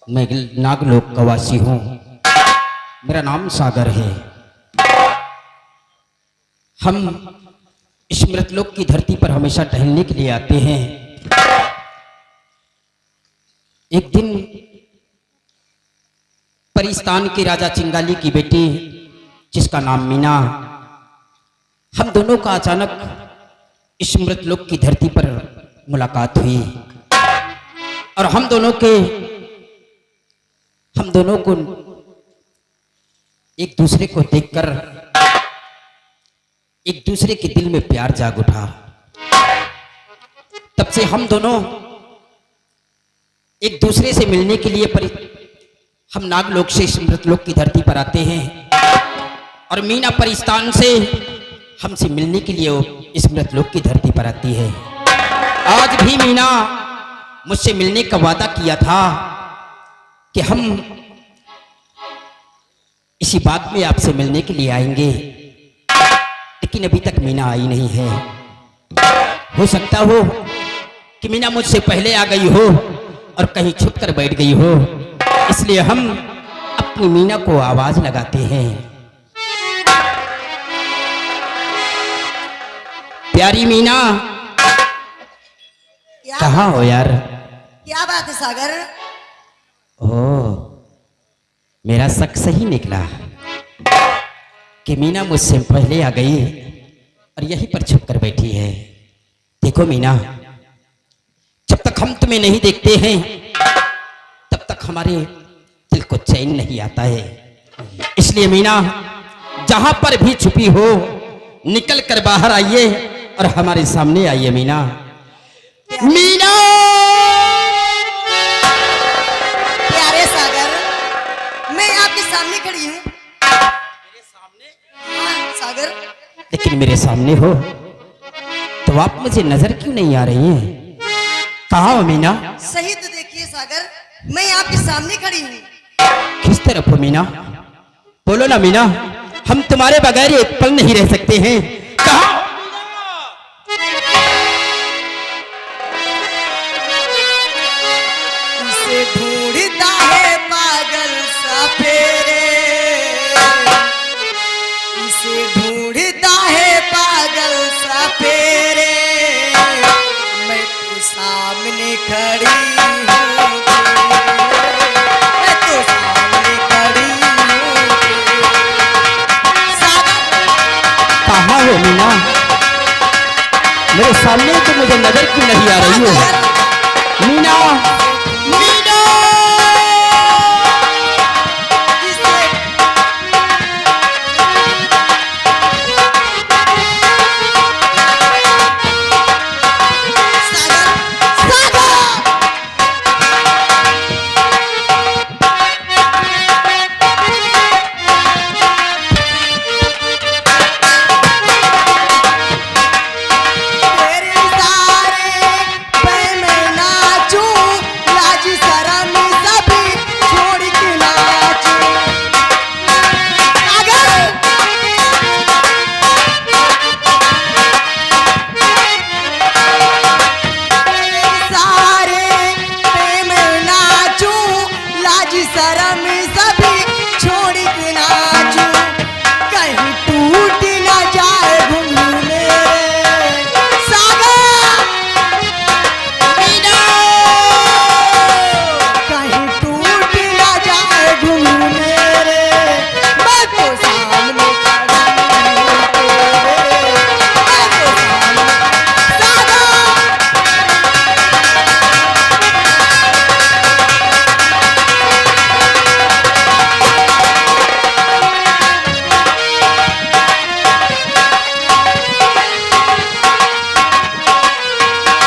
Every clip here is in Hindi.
मैं नागलोक का वासी हूँ। मेरा नाम सागर है। हम इस मृतलोक की धरती पर हमेशा टहलने के लिए आते हैं। एक दिन परिस्तान के राजा चिंगाली की बेटी, जिसका नाम मीना, हम दोनों का अचानक इस मृतलोक की धरती पर मुलाकात हुई और हम दोनों को एक दूसरे को देखकर एक दूसरे के दिल में प्यार जाग उठा। तब से हम दोनों एक दूसरे से मिलने के लिए हम नागलोक से इस मृतलोक की धरती पर आते हैं और मीना परिस्तान से हमसे मिलने के लिए इस मृतलोक की धरती पर आती है। आज भी मीना मुझसे मिलने का वादा किया था कि हम इसी बात में आपसे मिलने के लिए आएंगे, लेकिन अभी तक मीना आई नहीं है। हो सकता हो कि मीना मुझसे पहले आ गई हो और कहीं छुप कर बैठ गई हो, इसलिए हम अपनी मीना को आवाज लगाते हैं। प्यारी मीना, कहाँ हो यार? क्या बात है सागर? ओह, मेरा शक सही निकला कि मीना मुझसे पहले आ गई और यहीं पर छुप कर बैठी है। देखो मीना, जब तक हम तुम्हें नहीं देखते हैं तब तक हमारे दिल को चैन नहीं आता है। इसलिए मीना, जहां पर भी छुपी हो निकल कर बाहर आइए और हमारे सामने आइए। मीना, मीना। प्यारे सागर, मैं आपके सामने खड़ी हूँ। मेरे सामने? हाँ, सागर। लेकिन मेरे सामने हो तो आप मुझे नजर क्यों नहीं आ रही हैं? कहाँ हो मीना? सही तो देखिए सागर, मैं आपके सामने खड़ी हूँ। किस तरफ हो मीना? बोलो ना मीना, हम तुम्हारे बगैर एक पल नहीं रह सकते हैं। कहाँ? इसे ढूंढता है पागल सपेरे, इसे ढूंढता है पागल सपेरे, मैं तो सामने खड़ी हूँ, मैं तो सामने खड़ी हूँ। कहाँ हो मीना? मेरे सामने तो मुझे नजर क्यों नहीं आ रही हो? मीना, मीना।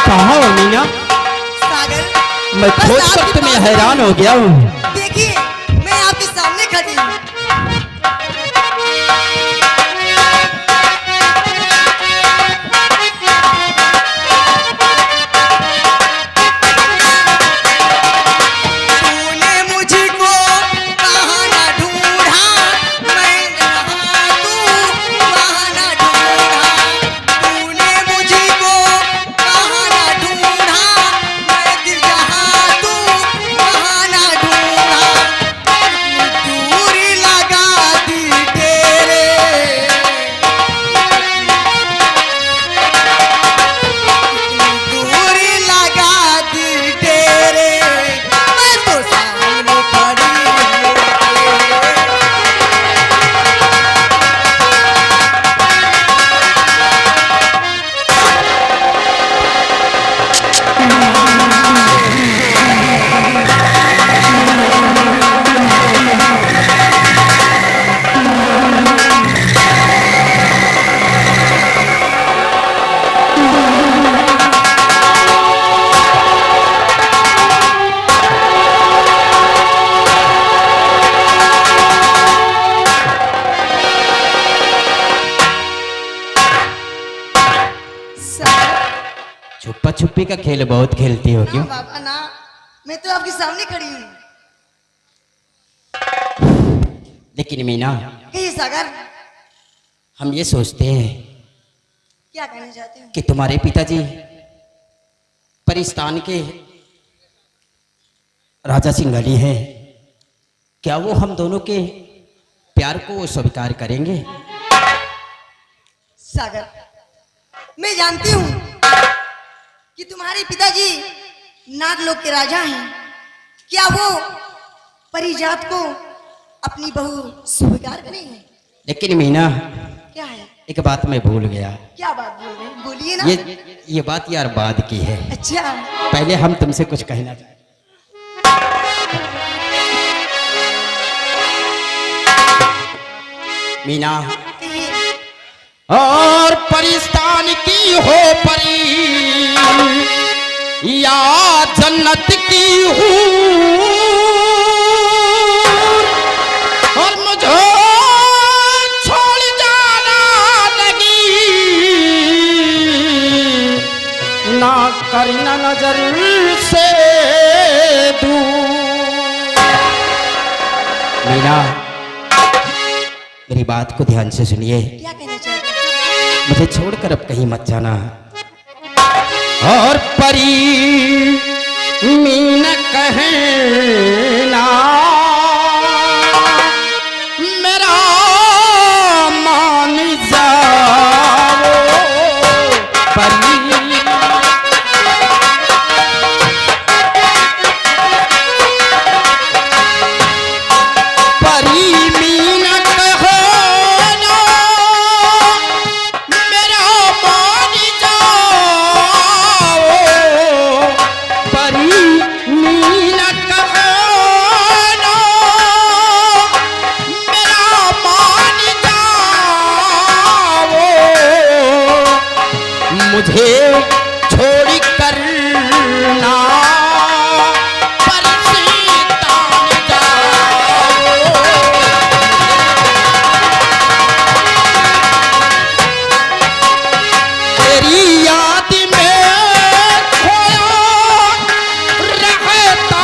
कहाँ हो मीना? सागर, मैं खोज कर तुम्हें हैरान हो गया हूँ। देखिए, मैं आपके सामने खड़ी हूँ। तूने मुझको कहाँ ना ढूंढा, मैं जहाँ तू वहाँ ना ढूंढा। तूने मुझको कहाँ ना ढूंढा, मैं दिल जहाँ तू वहाँ ना ढूंढा। सागर, छुपा छुपी का खेल बहुत खेलती हो ना क्यों? बाबा ना, मैं तो आपके सामने खड़ी हूँ। लेकिन मीना, कहिए सागर, हम ये सोचते हैं क्या कहना चाहते हो? कि तुम्हारे पिताजी परिस्तान के राजा सिंघानी हैं, क्या वो हम दोनों के प्यार को स्वीकार करेंगे? सागर, मैं जानती हूँ कि तुम्हारे पिताजी नागलोक के राजा हैं। क्या वो परिजात को अपनी बहू स्वीकार करेंगे? लेकिन मीना, क्या है? एक बात मैं भूल गया। क्या बात बोल रहे हैं? बोलिए ना। ये बात यार बाद की है। अच्छा, पहले हम तुमसे कुछ कहना चाहते। मीना, कहिए। और परिस्तान की हो परी या जन्नत की हूँ, और मुझे छोड़ जाना लगी, ना करना नजर से दूर। मीना, मेरी बात को ध्यान से सुनिए। क्या कहना चाहते हैं? मुझे छोड़कर अब कहीं मत जाना। और परी मीन कहना मेरा मान जाओ, परी मुझे छोड़ कर ना परिस्तान जाओ। तेरी याद में खोया रहता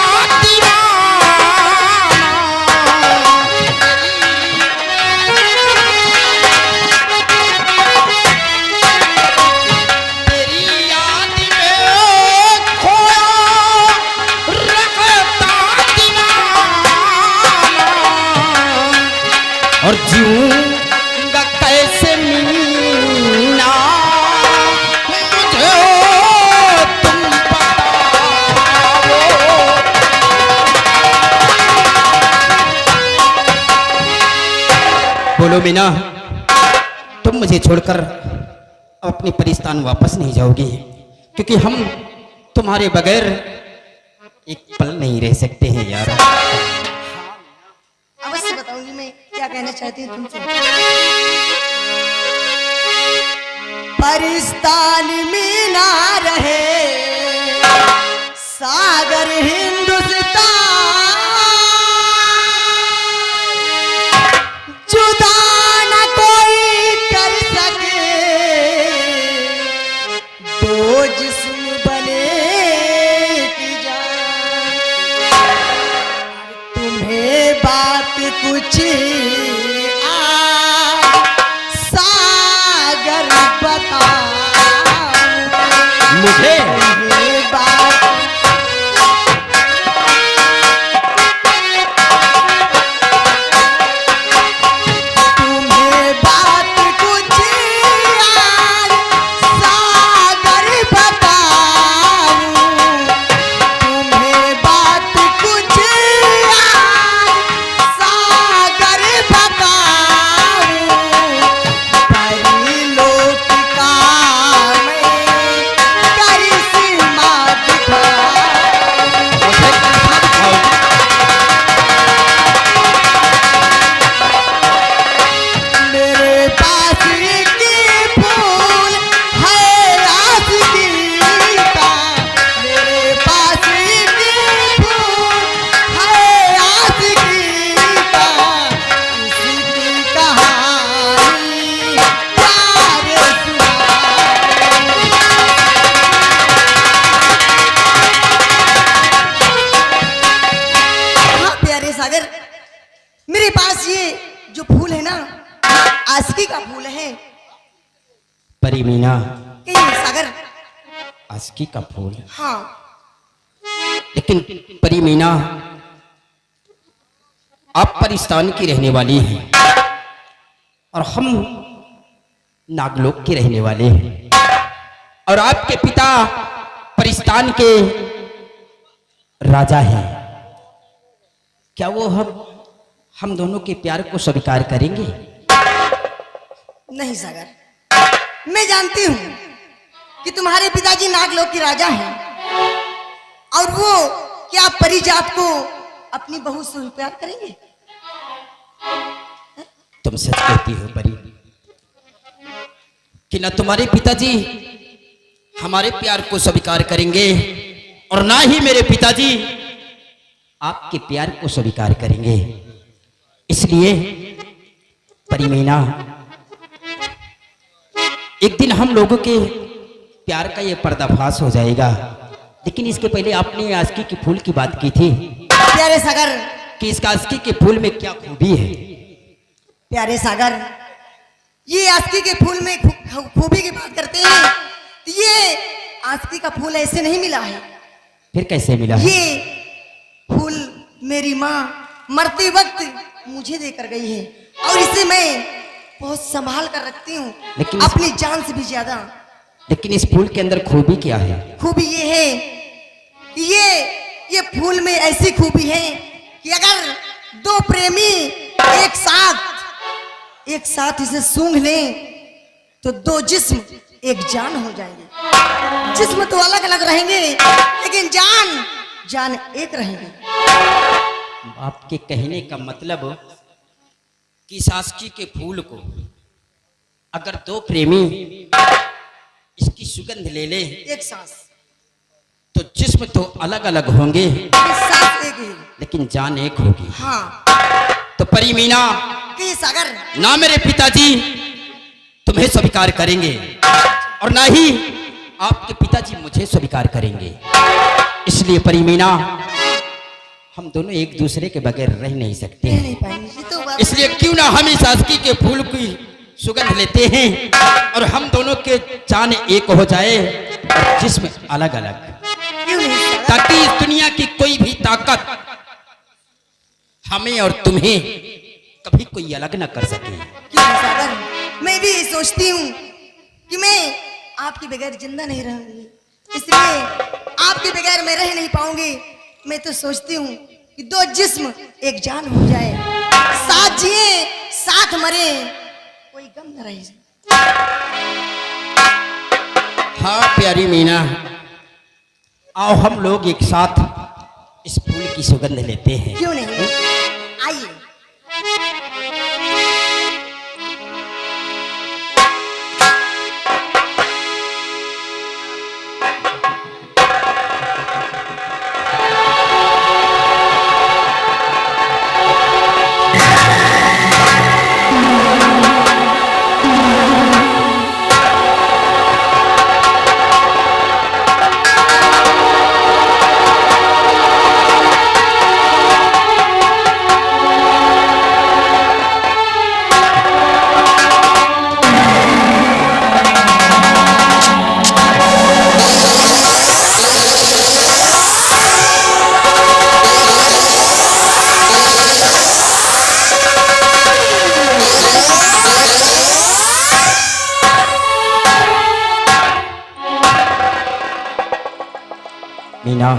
और जीऊंगा कैसे मीना, मुझे तुम बताओ। बोलो मीना, तुम मुझे छोड़कर अपनी परिस्तान वापस नहीं जाओगी, क्योंकि हम तुम्हारे बगैर एक पल नहीं रह सकते हैं यार। अवश्य बताऊंगी मैं क्या कहना चाहती हूँ तुमसे। परिस्तान में ना रहे सागर हिंदुस्तान, जुदा न कोई कर सके, दो जिस्म बने की जान। तुम्हें बात कुछ सागर बता, मुझे बात तुम्हें बात कुछ सागर बताऊं, तुम्हें बात कुछ सागर बताऊं, परिलोक का मैं कर आशिकी का फूल है परी मीना, कि ये सागर? आशिकी का फूल? हाँ। लेकिन परी मीना, आप परिस्तान की रहने वाली हैं और हम नागलोक के रहने वाले हैं, और आपके पिता परिस्तान के राजा हैं। क्या वो हम दोनों के प्यार को स्वीकार करेंगे? नहीं सागर, मैं जानती हूँ कि तुम्हारे पिताजी नागलोक के राजा हैं और वो क्या परिजात को अपनी बहू से प्यार करेंगे? तुम सच कहती हो परी कि न तुम्हारे पिताजी हमारे प्यार को स्वीकार करेंगे और ना ही मेरे पिताजी आपके प्यार को स्वीकार करेंगे। इसलिए परी मीना, एक दिन हम लोगों के प्यार का ये पर्दाफाश हो जाएगा, लेकिन इसके पहले आपने आशिकी के फूल की बात की थी। प्यारे सागर, कि इस आशिकी के फूल में क्या खूबी है? प्यारे सागर, ये आशिकी के फूल में खूबी की बात करते हैं तो ये आशिकी का फूल ऐसे नहीं मिला है। फिर कैसे मिला है? ये फूल मेरी माँ मरते वक्त मुझे देकर गई है और इसे मैं बहुत संभाल कर रखती हूँ, लेकिन अपनी जान से भी ज्यादा। लेकिन इस फूल के अंदर खूबी क्या है? खूबी ये है कि ये फूल में ऐसी खूबी है कि अगर दो प्रेमी एक साथ इसे सूंघ लें तो दो जिस्म एक जान हो जाएंगे। जिस्म तो अलग अलग रहेंगे लेकिन जान एक रहेगी। आपके कहने का मतलब कि इस आशिकी के फूल को अगर दो प्रेमी इसकी सुगंध ले ले एक सांस, तो जिस्म तो अलग अलग होंगे सांस एक ही, लेकिन जान एक होगी। हाँ। तो परी मीना, कि सागर, ना मेरे पिताजी तुम्हें स्वीकार करेंगे और ना ही आपके पिताजी मुझे स्वीकार करेंगे। इसलिए परी मीना, हम दोनों एक दूसरे के बगैर रह नहीं सकते नहीं पाएंगे, ये तो बात। इसलिए क्यों ना हम इस आशिकी के फूल की सुगंध लेते हैं और हम दोनों के जान एक हो जाए और जिस्म अलग अलग, क्यों नहीं सागर? ताकि इस दुनिया की कोई भी ताकत हमें और तुम्हें कभी कोई अलग ना कर सके। क्यों नहीं सागर, मैं भी सोचती हूँ कि मैं आपके बगैर जिंदा नहीं रहूंगी, इसलिए आपके बगैर मैं रह नहीं पाऊंगी। मैं तो सोचती हूँ कि दो जिस्म एक जान हो जाए, साथ जिए साथ मरे, कोई गम न रहे। हाँ प्यारी मीना, आओ हम लोग एक साथ इस फूल की सुगंध लेते हैं। क्यों नहीं, आइए। मीना,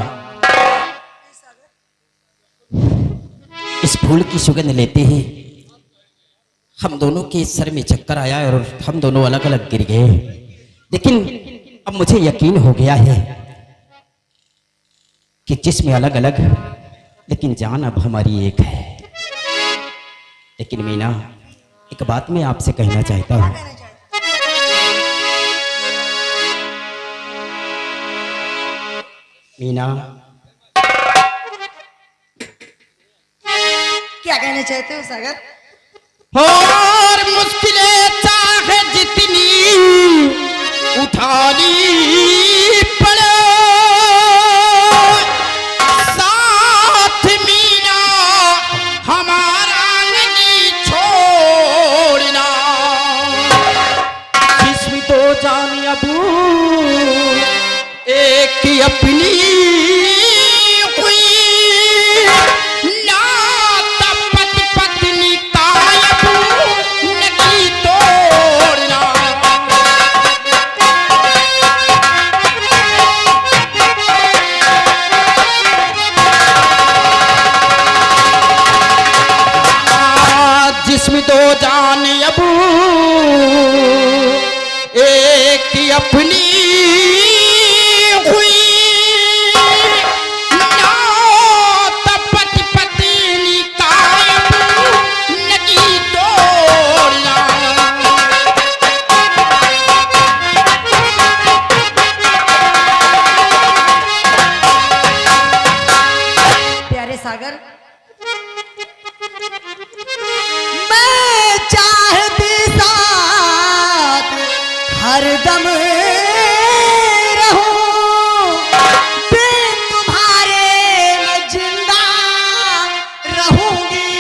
इस फूल की सुगंध लेते ही हम दोनों के सर में चक्कर आया और हम दोनों अलग अलग गिर गए, लेकिन अब मुझे यकीन हो गया है कि जिस्म अलग अलग लेकिन जान अब हमारी एक है। लेकिन मीना, एक बात मैं आपसे कहना चाहता हूँ। मीना, क्या कहना चाहते हो सागर? और मुश्किलें चाहे जितनी उठानी पड़े, साथ मीना हमारा नहीं छोड़ना। जान अबू एक ही अपनी हुई ना पति पत्नी का अबू नहीं तोड़ना। जिसमें दो जान अबू एक ही अपनी हुई ना पति पत्नी का अबू नहीं तोड़ना। प्यारे सागर, मैं चाहती साथ हरदम रहूं, बिन तुम्हारे मैं जिंदा रहूंगी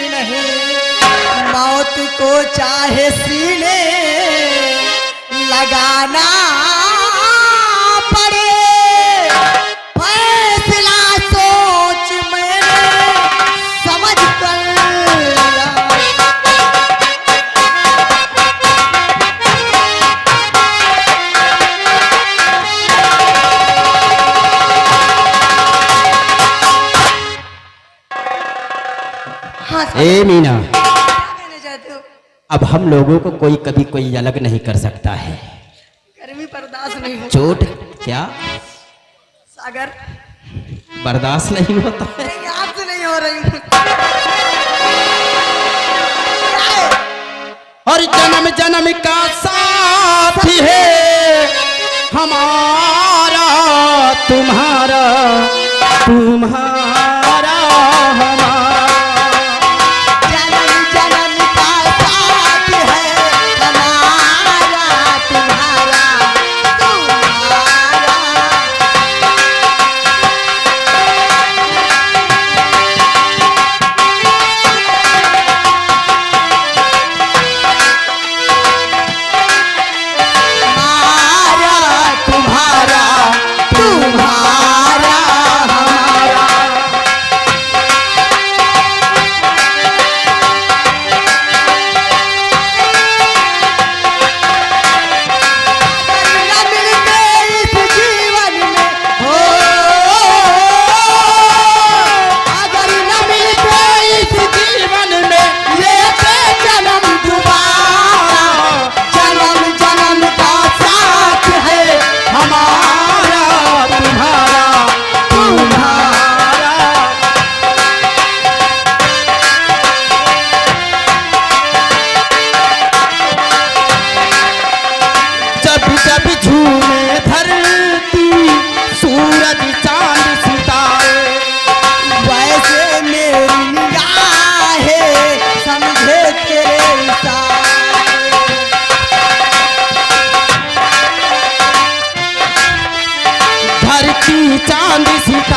नहीं। मौत को चाहे सीने लगाना पड़े, फैसला सोच मैंने समझ कर लिया। हाँ, ए मीना, क्या कहना चाहते हो? अब हम लोगों को कोई कभी कोई अलग नहीं कर सकता है। गर्मी बर्दाश्त नहीं हो। चोट क्या सागर, बर्दाश्त नहीं होता है? नहीं, आपसे नहीं हो रही हूँ। क्या है? और जन्म जन्म का साथी है हमारा तुम्हारा तुम्हारा हमारा। जन्म जन्म का साथ है हमारा तुम्हारा तुम्हारा। हमारा तुम्हारा तुम्हारा हमारा। न मिलते इस जीवन में हो, अगर न मिलते इस जीवन में लेते जन्म दोबारा। जन्म जन्म का साथ है हमारा तुम्हारा तुम्हारा। जब जब झूमे धरती सूरज चांद सितारे, वैसे मेरी निगाहें समझे तेरे इशारे। धरती चांद सितारे